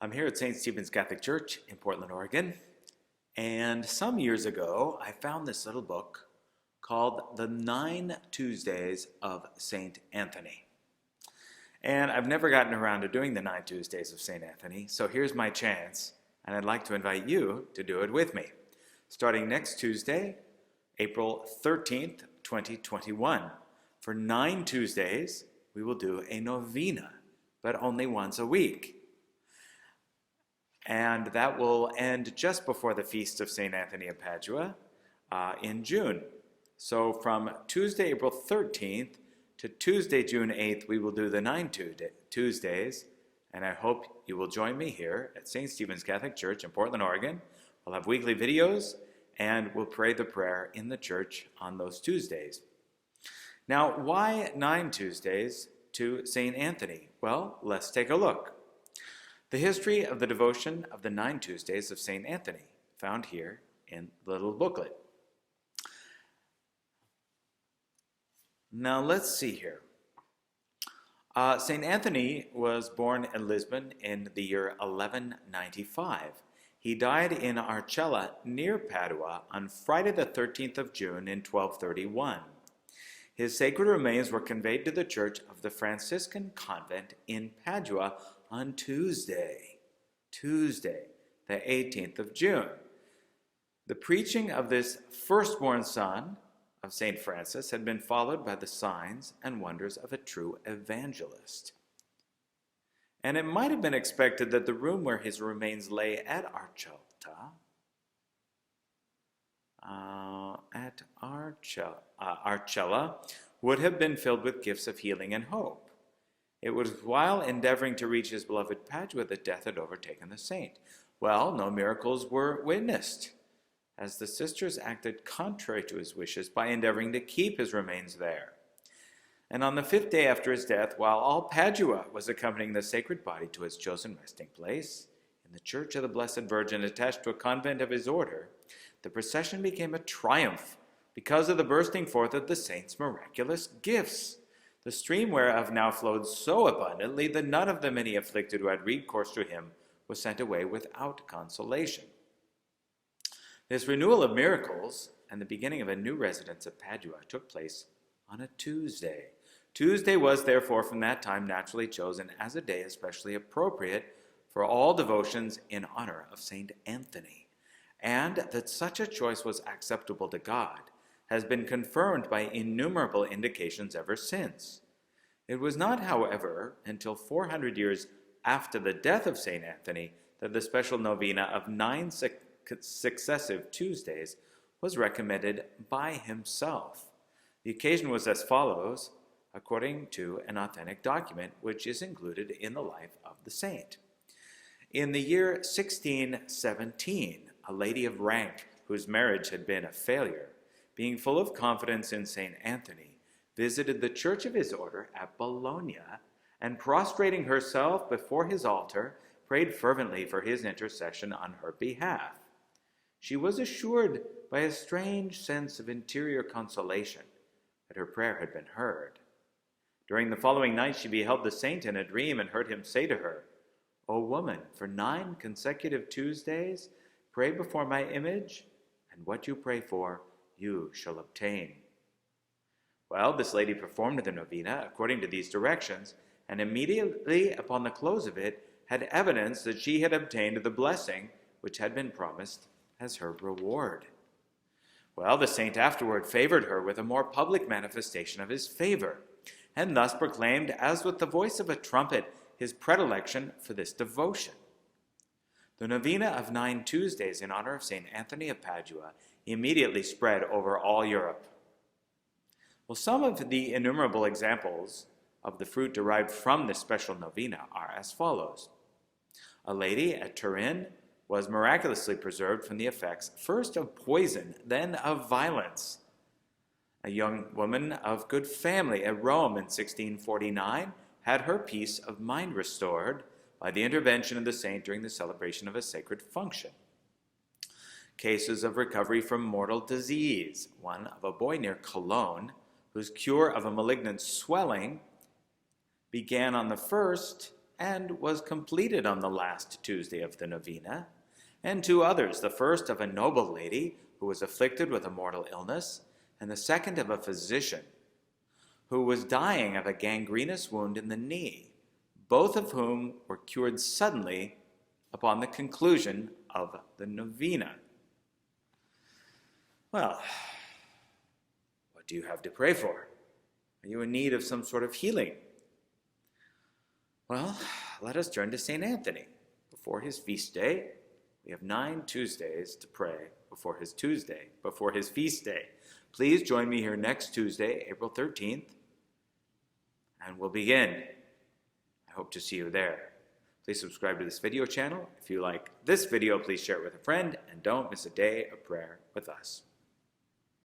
I'm here at St. Stephen's Catholic Church in Portland, Oregon, and some years ago I found this little book called The 9 Tuesdays of St. Anthony. And I've never gotten around to doing the 9 Tuesdays of St. Anthony, so here's my chance, and I'd like to invite you to do it with me. Starting next Tuesday, April 13th, 2021. For 9 Tuesdays, we will do a novena, but only once a week. And that will end just before the feast of St. Anthony of Padua in June. So from Tuesday, April 13th to Tuesday, June 8th, we will do the 9 Tuesdays. And I hope you will join me here at St. Stephen's Catholic Church in Portland, Oregon. We'll have weekly videos and we'll pray the prayer in the church on those Tuesdays. Now, why 9 Tuesdays to St. Anthony? Well, let's take a look. The history of the devotion of the 9 Tuesdays of St. Anthony, found here in the little booklet. Now let's see here. St. Anthony was born in Lisbon in the year 1195. He died in Arcella near Padua on Friday the 13th of June in 1231. His sacred remains were conveyed to the church of the Franciscan convent in Padua on Tuesday, the 18th of June. The preaching of this firstborn son of St. Francis had been followed by the signs and wonders of a true evangelist. And it might have been expected that the room where his remains lay at Arcella would have been filled with gifts of healing and hope. It was while endeavoring to reach his beloved Padua that death had overtaken the saint. Well, no miracles were witnessed, as the sisters acted contrary to his wishes by endeavoring to keep his remains there. And on the 5th day after his death, while all Padua was accompanying the sacred body to its chosen resting place, in the Church of the Blessed Virgin attached to a convent of his order, the procession became a triumph because of the bursting forth of the saint's miraculous gifts, the stream whereof now flowed so abundantly that none of the many afflicted who had recourse to him was sent away without consolation. This renewal of miracles and the beginning of a new residence at Padua took place on a Tuesday. Tuesday was therefore from that time naturally chosen as a day especially appropriate for all devotions in honor of St. Anthony. And that such a choice was acceptable to God has been confirmed by innumerable indications ever since. It was not, however, until 400 years after the death of St. Anthony that the special novena of 9 successive Tuesdays was recommended by himself. The occasion was as follows, according to an authentic document which is included in the life of the saint. In the year 1617, a lady of rank whose marriage had been a failure, being full of confidence in St. Anthony, visited the church of his order at Bologna, and prostrating herself before his altar, prayed fervently for his intercession on her behalf. She was assured by a strange sense of interior consolation that her prayer had been heard. During the following night she beheld the saint in a dream and heard him say to her, "O woman, for 9 consecutive Tuesdays, pray before my image, and what you pray for, you shall obtain." Well, this lady performed the novena according to these directions, and immediately upon the close of it had evidence that she had obtained the blessing which had been promised as her reward. Well, the saint afterward favored her with a more public manifestation of his favor, and thus proclaimed, as with the voice of a trumpet, his predilection for this devotion. The novena of 9 Tuesdays in honor of St. Anthony of Padua immediately spread over all Europe. Well, some of the innumerable examples of the fruit derived from this special novena are as follows. A lady at Turin was miraculously preserved from the effects first of poison, then of violence. A young woman of good family at Rome in 1649 had her peace of mind restored by the intervention of the saint during the celebration of a sacred function. Cases of recovery from mortal disease, one of a boy near Cologne whose cure of a malignant swelling began on the 1st and was completed on the last Tuesday of the novena, and 2 others, the first of a noble lady who was afflicted with a mortal illness, and the second of a physician who was dying of a gangrenous wound in the knee, both of whom were cured suddenly upon the conclusion of the novena. Well, what do you have to pray for? Are you in need of some sort of healing? Well, let us turn to St. Anthony. Before his feast day, we have 9 Tuesdays to pray before his feast day. Please join me here next Tuesday, April 13th, and we'll begin. I hope to see you there. Please subscribe to this video channel. If you like this video, please share it with a friend, and don't miss a day of prayer with us.